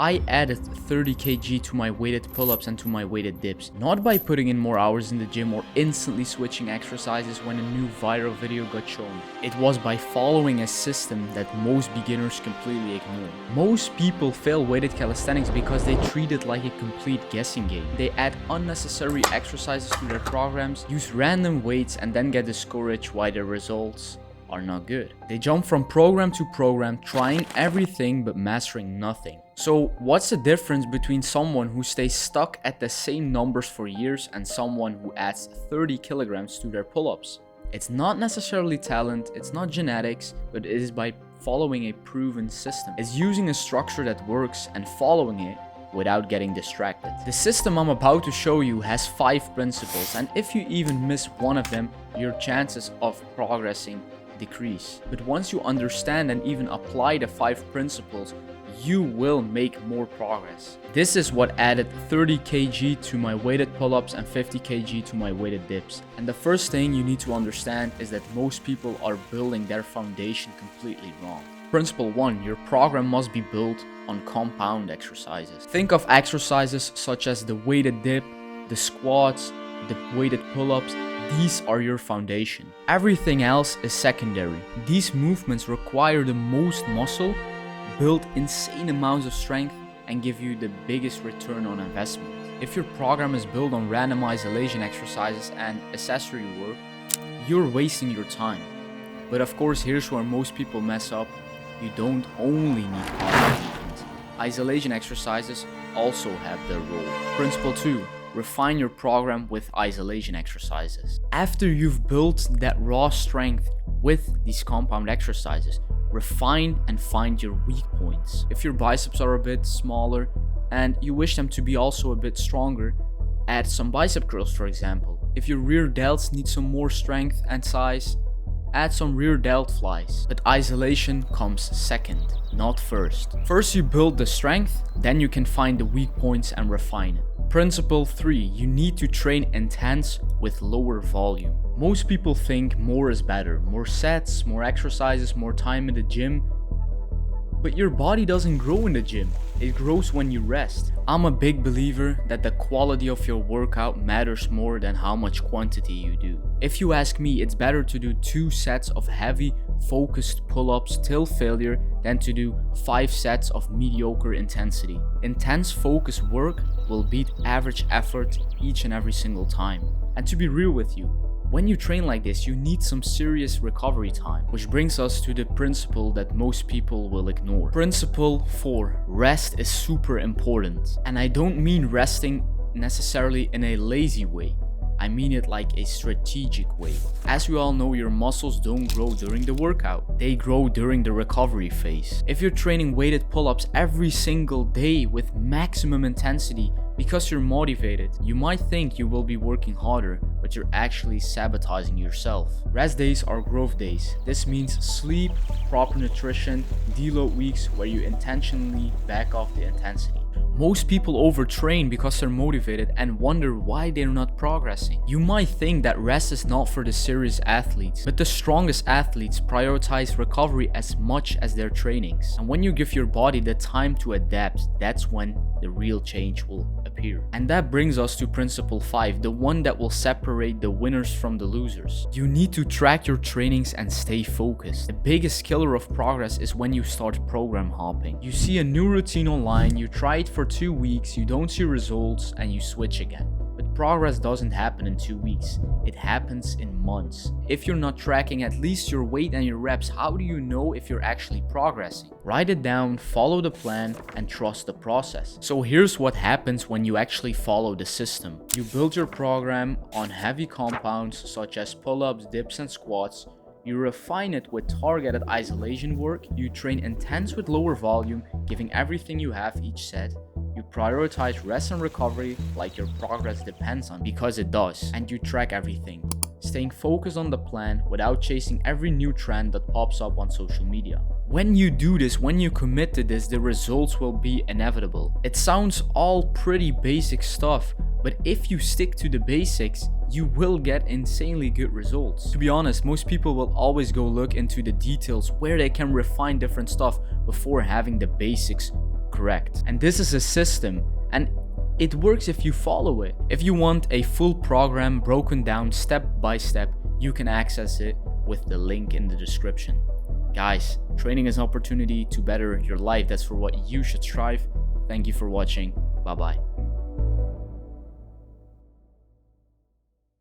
I added 30 kg to my weighted pull-ups and to my weighted dips, not by putting in more hours in the gym or instantly switching exercises when a new viral video got shown. It was by following a system that most beginners completely ignore. Most people fail weighted calisthenics because they treat it like a complete guessing game. They add unnecessary exercises to their programs, use random weights, and then get discouraged why their results are not good. They jump from program to program, trying everything but mastering nothing. So what's the difference between someone who stays stuck at the same numbers for years and someone who adds 30 kilograms to their pull-ups? It's not necessarily talent, it's not genetics, but it is by following a proven system. It's using a structure that works and following it without getting distracted. The system I'm about to show you has 5 principles, and if you even miss one of them, your chances of progressing decrease. But once you understand and even apply the 5 principles, you will make more progress. This is what added 30 kg to my weighted pull-ups and 50 kg to my weighted dips. And the first thing you need to understand is that most people are building their foundation completely wrong. Principle 1, your program must be built on compound exercises. Think of exercises such as the weighted dip, the squats, the weighted pull-ups. These are your foundation. Everything else is secondary. These movements require the most muscle, build insane amounts of strength, and give you the biggest return on investment. If your program is built on random isolation exercises and accessory work, you're wasting your time. But of course, here's where most people mess up. You don't only need power movements. Isolation exercises also have their role. Principle 2. Refine your program with isolation exercises. After you've built that raw strength with these compound exercises, refine and find your weak points. If your biceps are a bit smaller and you wish them to be also a bit stronger, add some bicep curls, for example. If your rear delts need some more strength and size, add some rear delt flies. But isolation comes second, not first. First you build the strength, then you can find the weak points and refine it. Principle 3. You need to train intense with lower volume. Most people think more is better. More sets, more exercises, more time in the gym. But your body doesn't grow in the gym. It grows when you rest. I'm a big believer that the quality of your workout matters more than how much quantity you do. If you ask me, it's better to do 2 sets of heavy, focused pull-ups till failure than to do 5 sets of mediocre intensity. Intense focused work will beat average effort each and every single time. And to be real with you, when you train like this, you need some serious recovery time, which brings us to the principle that most people will ignore. Principle 4. Rest is super important. And I don't mean resting necessarily in a lazy way. I mean it like a strategic way. As we all know, your muscles don't grow during the workout. They grow during the recovery phase. If you're training weighted pull-ups every single day with maximum intensity because you're motivated, you might think you will be working harder, but you're actually sabotaging yourself. Rest days are growth days. This means sleep, proper nutrition, deload weeks where you intentionally back off the intensity. Most people overtrain because they're motivated and wonder why they're not progressing. You might think that rest is not for the serious athletes, but the strongest athletes prioritize recovery as much as their trainings. And when you give your body the time to adapt, that's when the real change will appear. And that brings us to principle 5, the one that will separate the winners from the losers. You need to track your trainings and stay focused. The biggest killer of progress is when you start program hopping. You see a new routine online, you try it for 2 weeks, you don't see results, and you switch again. But progress doesn't happen in 2 weeks, it happens in months. If you're not tracking at least your weight and your reps, how do you know if you're actually progressing? Write it down, follow the plan, and trust the process. So here's what happens when you actually follow the system. You build your program on heavy compounds such as pull-ups, dips, and squats. You refine it with targeted isolation work. You train intense with lower volume, giving everything you have each set. You prioritize rest and recovery like your progress depends on, because it does. And you track everything, staying focused on the plan without chasing every new trend that pops up on social media. When you do this, when you commit to this, the results will be inevitable. It sounds all pretty basic stuff, but if you stick to the basics, you will get insanely good results. To be honest, most people will always go look into the details where they can refine different stuff before having the basics correct. And this is a system, and it works if you follow it. If you want a full program broken down step by step, you can access it with the link in the description. Guys, training is an opportunity to better your life. That's for what you should strive. Thank you for watching. Bye bye.